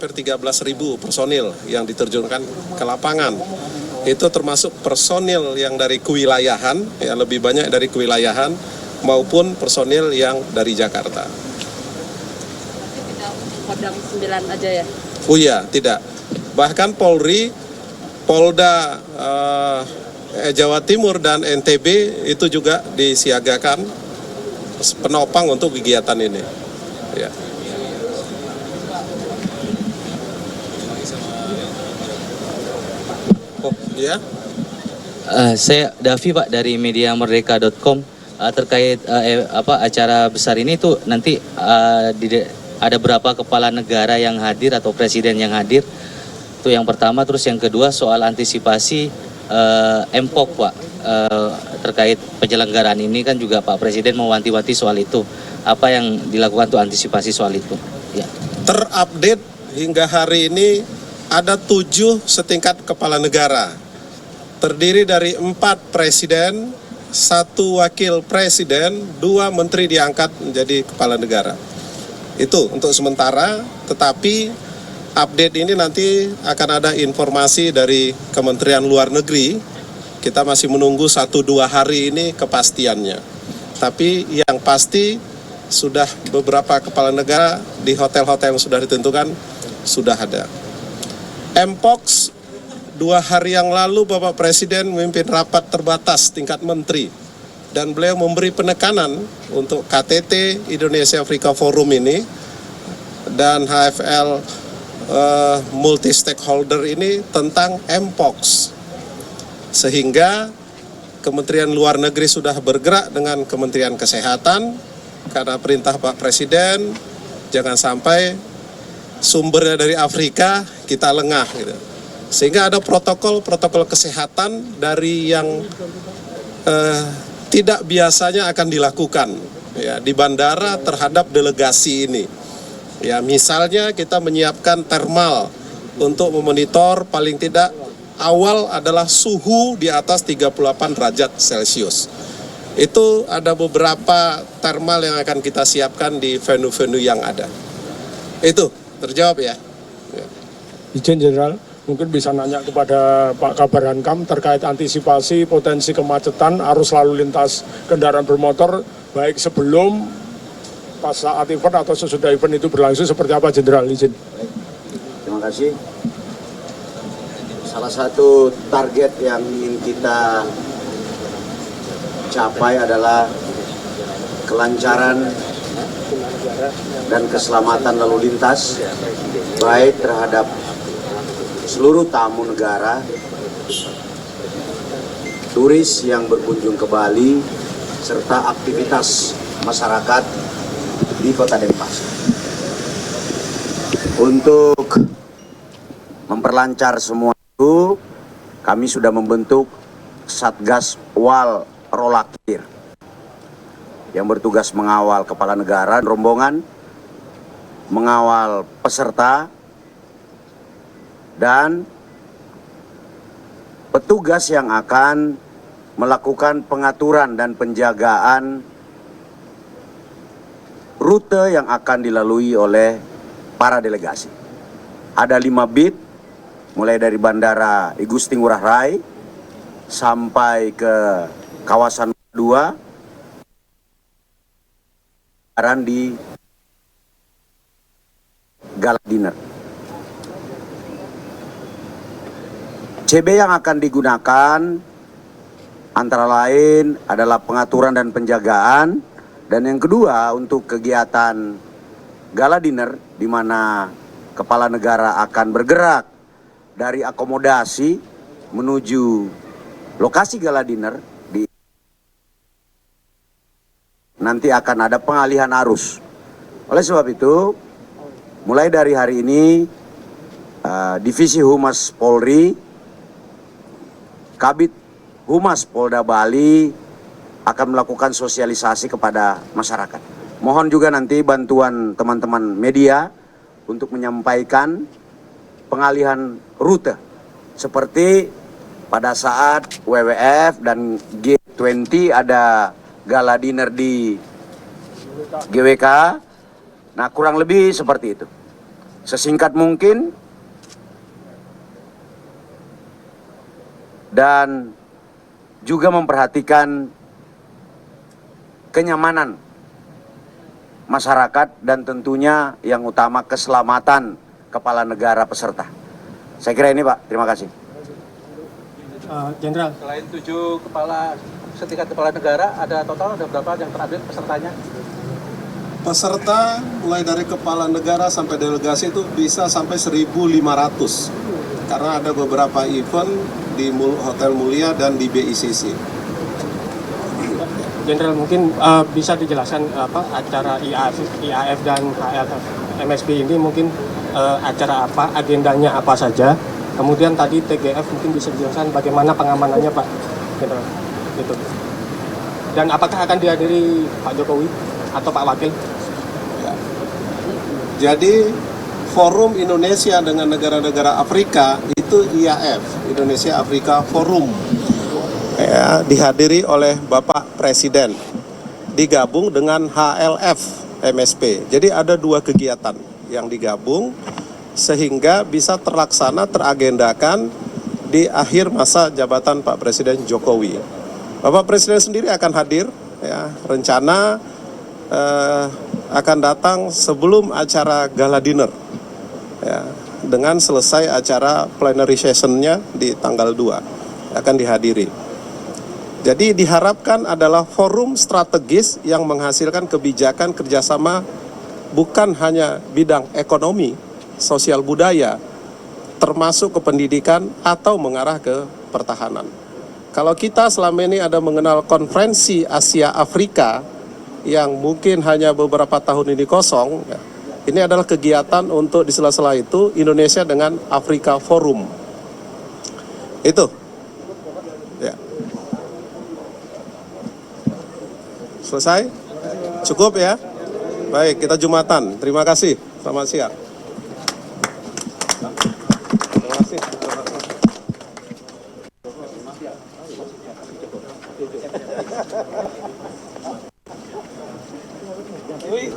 hampir 13.000 personil yang diterjunkan ke lapangan. Itu termasuk personil yang dari kewilayahan, ya lebih banyak dari kewilayahan, maupun personil yang dari Jakarta. Kodam 9 aja ya? Oh iya, tidak. Bahkan Polri, Polda Jawa Timur dan NTB itu juga disiagakan penopang untuk kegiatan ini. Ya. Oh, ya. Saya Davi Pak dari mediamerdeka.com. Terkait acara besar ini tuh nanti ada berapa kepala negara yang hadir atau presiden yang hadir? Itu yang pertama. Terus yang kedua soal antisipasi MPOK Pak, terkait penyelenggaraan ini kan juga Pak Presiden mewanti-wanti soal itu. Apa yang dilakukan untuk antisipasi soal itu? Ya. Terupdate hingga hari ini ada 7 setingkat kepala negara. Terdiri dari 4 presiden, 1 wakil presiden, 2 menteri diangkat menjadi kepala negara. Itu untuk sementara, tetapi update ini nanti akan ada informasi dari Kementerian Luar Negeri. Kita masih menunggu 1-2 hari ini kepastiannya. Tapi yang pasti sudah beberapa kepala negara di hotel-hotel yang sudah ditentukan sudah ada. MPOX 2 hari yang lalu Bapak Presiden memimpin rapat terbatas tingkat menteri. Dan beliau memberi penekanan untuk KTT Indonesia Afrika Forum ini dan HFL multi stakeholder ini tentang MPOX, sehingga Kementerian Luar Negeri sudah bergerak dengan Kementerian Kesehatan karena perintah Pak Presiden jangan sampai sumbernya dari Afrika kita lengah gitu. Sehingga ada protokol kesehatan dari yang tidak biasanya akan dilakukan ya di bandara terhadap delegasi ini. Ya, misalnya kita menyiapkan termal untuk memonitor paling tidak awal adalah suhu di atas 38 derajat Celcius. Itu ada beberapa termal yang akan kita siapkan di venue-venue yang ada. Itu terjawab ya. Izin Jenderal, mungkin bisa nanya kepada Pak Kabar Hankam terkait antisipasi potensi kemacetan arus lalu lintas kendaraan bermotor baik sebelum, pas saat event atau sesudah event itu berlangsung, seperti apa Jenderal? Izin. Terima kasih. Salah satu target yang ingin kita capai adalah kelancaran dan keselamatan lalu lintas baik terhadap seluruh tamu negara, turis yang berkunjung ke Bali, serta aktivitas masyarakat di Kota Denpasar. Untuk memperlancar semua itu, kami sudah membentuk Satgas Wal Rolakir yang bertugas mengawal kepala negara, rombongan, mengawal peserta, dan petugas yang akan melakukan pengaturan dan penjagaan rute yang akan dilalui oleh para delegasi. Ada 5 bit, mulai dari Bandara Igusti Ngurah Rai sampai ke kawasan 2 di Gala Dinner. CB yang akan digunakan antara lain adalah pengaturan dan penjagaan, dan yang kedua untuk kegiatan Gala Dinner di mana kepala negara akan bergerak dari akomodasi menuju lokasi Gala Dinner. Nanti akan ada pengalihan arus. Oleh sebab itu, mulai dari hari ini Divisi Humas Polri, Kabid Humas Polda Bali akan melakukan sosialisasi kepada masyarakat. Mohon juga nanti bantuan teman-teman media untuk menyampaikan pengalihan rute. Seperti pada saat WWF dan G20 ada Gala Dinner di GWK. Nah, kurang lebih seperti itu. sesingkat mungkin dan juga memperhatikan kenyamanan masyarakat dan tentunya yang utama keselamatan kepala negara peserta. Saya kira ini Pak, terima kasih. Jenderal. Selain 7 setingkat kepala negara, ada berapa yang terupdate pesertanya? Peserta mulai dari kepala negara sampai delegasi itu bisa sampai 1.500 karena ada beberapa event di Hotel Mulia dan di BICC. Jenderal, mungkin bisa dijelaskan acara IAF dan HLF MSB ini mungkin acara apa, agendanya apa saja. Kemudian tadi TGF mungkin bisa dijelaskan bagaimana pengamanannya Pak Jenderal. Gitu. Dan apakah akan dihadiri Pak Jokowi atau Pak Wakil? Ya. Jadi forum Indonesia dengan negara-negara Afrika itu IAF, Indonesia Afrika Forum, ya, dihadiri oleh Bapak Presiden, digabung dengan HLF MSP. Jadi ada 2 kegiatan yang digabung sehingga bisa terlaksana, teragendakan di akhir masa jabatan Pak Presiden Jokowi. Bapak Presiden sendiri akan hadir, ya, rencana akan datang sebelum acara gala dinner, ya, dengan selesai acara plenary session-nya di tanggal 2 akan dihadiri. Jadi diharapkan adalah forum strategis yang menghasilkan kebijakan kerjasama bukan hanya bidang ekonomi, sosial budaya, termasuk ke pendidikan atau mengarah ke pertahanan. Kalau kita selama ini ada mengenal konferensi Asia Afrika yang mungkin hanya beberapa tahun ini kosong, ya, ini adalah kegiatan untuk di sela-sela itu Indonesia dengan Afrika Forum. Itu. Ya. Selesai? Cukup ya? Baik, kita Jumatan. Terima kasih. Selamat siang. Terima kasih. Wih.